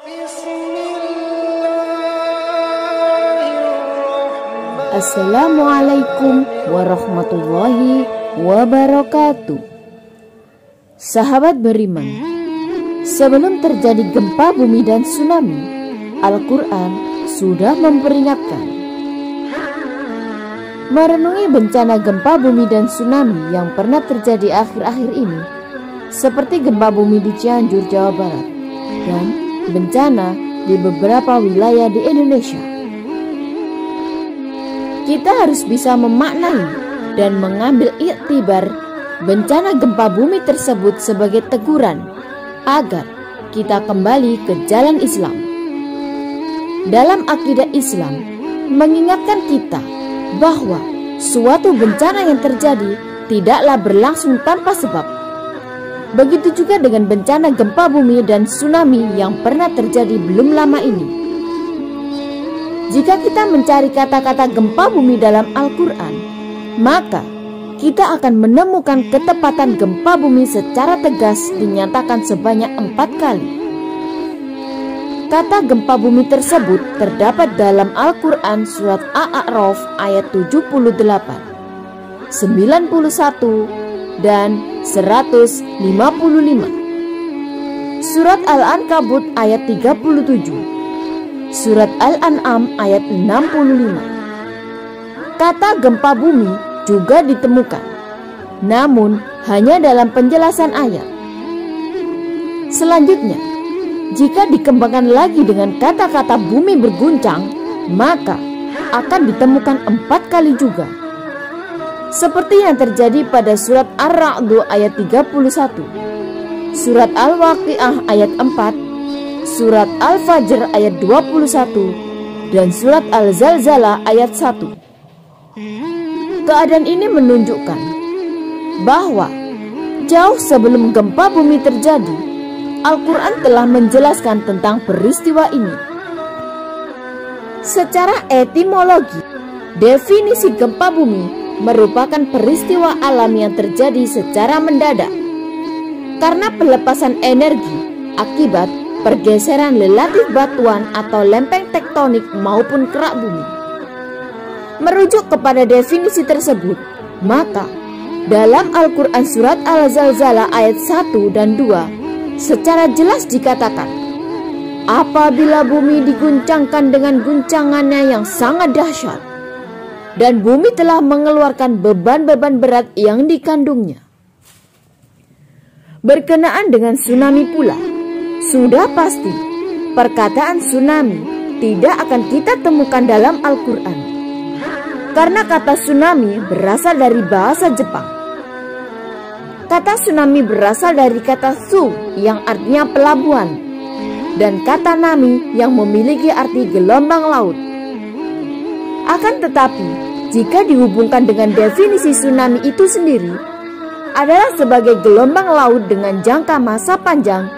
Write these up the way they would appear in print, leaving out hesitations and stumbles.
Assalamualaikum warahmatullahi wabarakatuh. Sahabat beriman, sebelum terjadi gempa bumi dan tsunami, Al-Quran sudah memperingatkan. Merenungi bencana gempa bumi dan tsunami yang pernah terjadi akhir-akhir ini, seperti gempa bumi di Cianjur, Jawa Barat, dan bencana di beberapa wilayah di Indonesia, kita harus bisa memaknai dan mengambil iktibar bencana gempa bumi tersebut sebagai teguran agar kita kembali ke jalan Islam. Dalam akidah Islam mengingatkan kita bahwa suatu bencana yang terjadi tidaklah berlangsung tanpa sebab. Begitu juga dengan bencana gempa bumi dan tsunami yang pernah terjadi belum lama ini. Jika kita mencari kata-kata gempa bumi dalam Al-Quran, maka kita akan menemukan ketepatan gempa bumi secara tegas dinyatakan sebanyak 4 kali. Kata gempa bumi tersebut terdapat dalam Al-Quran surat A'raf ayat 78, 91, dan 155. Surat Al-Ankabut ayat 37, Surat Al-An'am ayat 65. Kata gempa bumi juga ditemukan, namun hanya dalam penjelasan ayat. Selanjutnya, jika dikembangkan lagi dengan kata-kata bumi berguncang, maka akan ditemukan 4 kali juga. Seperti yang terjadi pada surat Ar-Ra'd ayat 31, surat Al-Waqi'ah ayat 4, surat Al-Fajr ayat 21, dan surat Al-Zalzalah ayat 1. Keadaan ini menunjukkan bahwa jauh sebelum gempa bumi terjadi, Al-Quran telah menjelaskan tentang peristiwa ini. Secara etimologi, definisi gempa bumi merupakan peristiwa alam yang terjadi secara mendadak karena pelepasan energi akibat pergeseran relatif batuan atau lempeng tektonik maupun kerak bumi. Merujuk kepada definisi tersebut, maka dalam Al-Quran surat Al-Zalzalah ayat 1 dan 2 secara jelas dikatakan, apabila bumi diguncangkan dengan guncangannya yang sangat dahsyat, dan bumi telah mengeluarkan beban-beban berat yang dikandungnya. Berkenaan dengan tsunami pula, sudah pasti perkataan tsunami tidak akan kita temukan dalam Al-Quran, karena kata tsunami berasal dari bahasa Jepang. Kata tsunami berasal dari kata tsu yang artinya pelabuhan, dan kata nami yang memiliki arti gelombang laut. Akan tetapi, jika dihubungkan dengan definisi tsunami itu sendiri, adalah sebagai gelombang laut dengan jangka masa panjang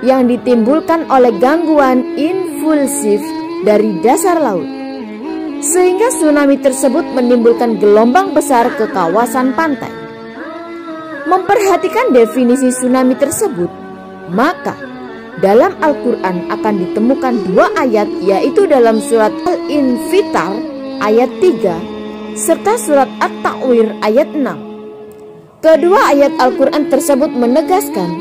yang ditimbulkan oleh gangguan impulsif dari dasar laut, sehingga tsunami tersebut menimbulkan gelombang besar ke kawasan pantai. Memperhatikan definisi tsunami tersebut, maka dalam Al-Quran akan ditemukan 2 ayat, yaitu dalam surat Al-Infitar ayat 3 serta surat At-Ta'wir ayat 6. Kedua ayat Al-Quran tersebut menegaskan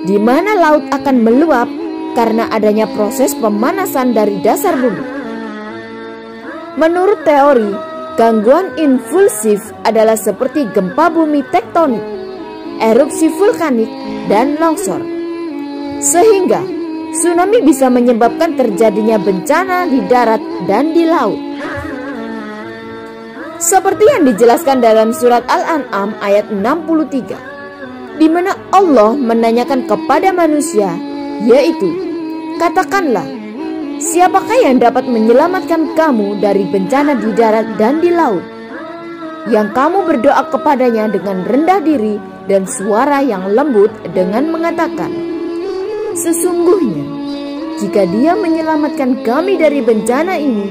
di mana laut akan meluap karena adanya proses pemanasan dari dasar bumi. Menurut teori, gangguan impulsif adalah seperti gempa bumi tektonik, erupsi vulkanik, dan longsor, sehingga tsunami bisa menyebabkan terjadinya bencana di darat dan di laut. Seperti yang dijelaskan dalam surat Al-An'am ayat 63, di mana Allah menanyakan kepada manusia, yaitu, katakanlah, siapakah yang dapat menyelamatkan kamu dari bencana di darat dan di laut? Yang kamu berdoa kepadanya dengan rendah diri dan suara yang lembut dengan mengatakan, sesungguhnya, jika Dia menyelamatkan kami dari bencana ini,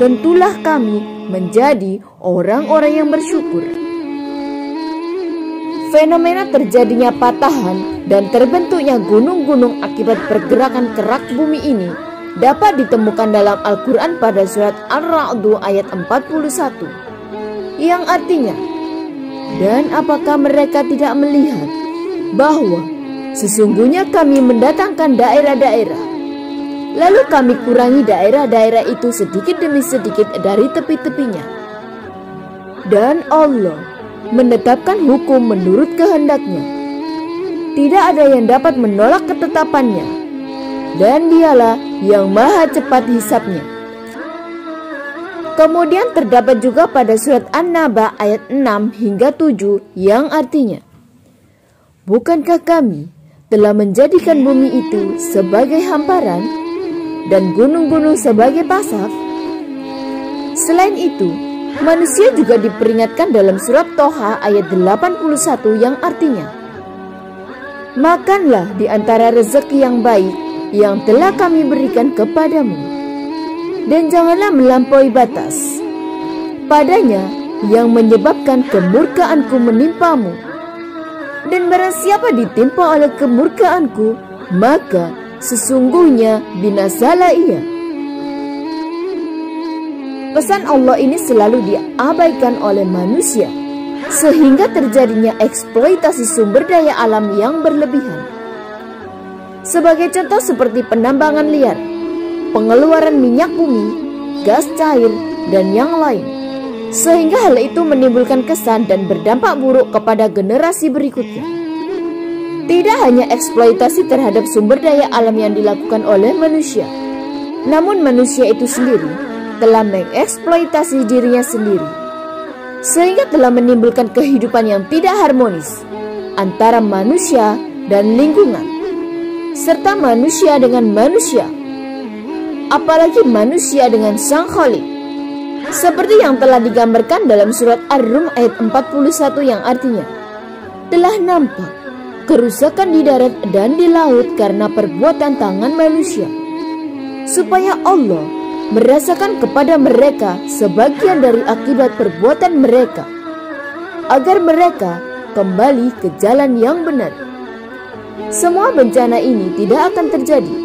tentulah kami menjadi orang-orang yang bersyukur. Fenomena terjadinya patahan dan terbentuknya gunung-gunung akibat pergerakan kerak bumi ini dapat ditemukan dalam Al-Quran pada surat Ar-Ra'd ayat 41, yang artinya, dan apakah mereka tidak melihat bahwa sesungguhnya kami mendatangkan daerah-daerah, lalu kami kurangi daerah-daerah itu sedikit demi sedikit dari tepi-tepinya, dan Allah menetapkan hukum menurut kehendaknya. Tidak ada yang dapat menolak ketetapannya, dan dialah yang maha cepat hisabnya. Kemudian terdapat juga pada surat An-Naba ayat 6 hingga 7 yang artinya, bukankah kami telah menjadikan bumi itu sebagai hamparan dan gunung-gunung sebagai pasaf? Selain itu, manusia juga diperingatkan dalam surat Toha ayat 81 yang artinya, makanlah di antara rezeki yang baik yang telah kami berikan kepadamu, dan janganlah melampaui batas padanya yang menyebabkan kemurkaanku menimpamu. Dan barang siapa ditimpa oleh kemurkaanku, maka sesungguhnya binasalah ia. Pesan Allah ini selalu diabaikan oleh manusia, sehingga terjadinya eksploitasi sumber daya alam yang berlebihan. Sebagai contoh seperti penambangan liar, pengeluaran minyak bumi, gas cair, dan yang lain, sehingga hal itu menimbulkan kesan dan berdampak buruk kepada generasi berikutnya. Tidak hanya eksploitasi terhadap sumber daya alam yang dilakukan oleh manusia, namun manusia itu sendiri telah mengeksploitasi dirinya sendiri, sehingga telah menimbulkan kehidupan yang tidak harmonis antara manusia dan lingkungan, serta manusia dengan manusia, apalagi manusia dengan Sang Khalik, seperti yang telah digambarkan dalam surat Ar-Rum ayat 41 yang artinya, telah nampak kerusakan di darat dan di laut karena perbuatan tangan manusia, supaya Allah merasakan kepada mereka sebagian dari akibat perbuatan mereka, agar mereka kembali ke jalan yang benar. Semua bencana ini tidak akan terjadi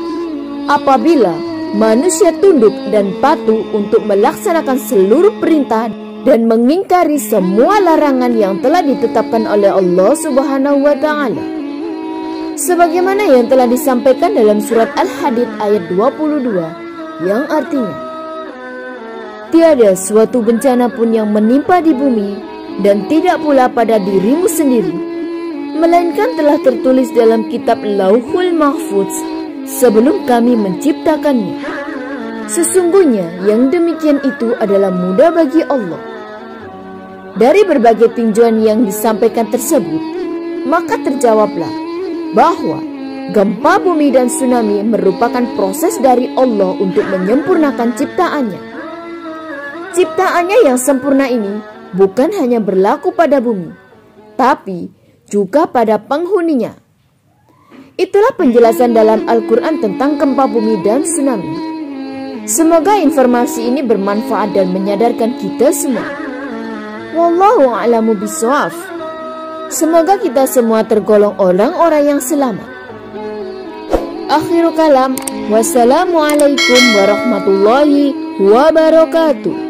apabila manusia tunduk dan patuh untuk melaksanakan seluruh perintah dan mengingkari semua larangan yang telah ditetapkan oleh Allah Subhanahu wa Ta'ala, sebagaimana yang telah disampaikan dalam surat Al-Hadid ayat 22 yang artinya, tiada suatu bencana pun yang menimpa di bumi dan tidak pula pada dirimu sendiri, melainkan telah tertulis dalam kitab Lauhul Mahfuz sebelum kami menciptakannya. Sesungguhnya yang demikian itu adalah mudah bagi Allah. Dari berbagai tinjauan yang disampaikan tersebut, maka terjawablah bahwa gempa bumi dan tsunami merupakan proses dari Allah untuk menyempurnakan ciptaannya. Ciptaannya yang sempurna ini bukan hanya berlaku pada bumi, tapi juga pada penghuninya. Itulah penjelasan dalam Al-Quran tentang gempa bumi dan tsunami. Semoga informasi ini bermanfaat dan menyadarkan kita semua. Wallahu a'lamu bishawab. Semoga kita semua tergolong orang-orang yang selamat. Akhirul kalam, wassalamualaikum warahmatullahi wabarakatuh.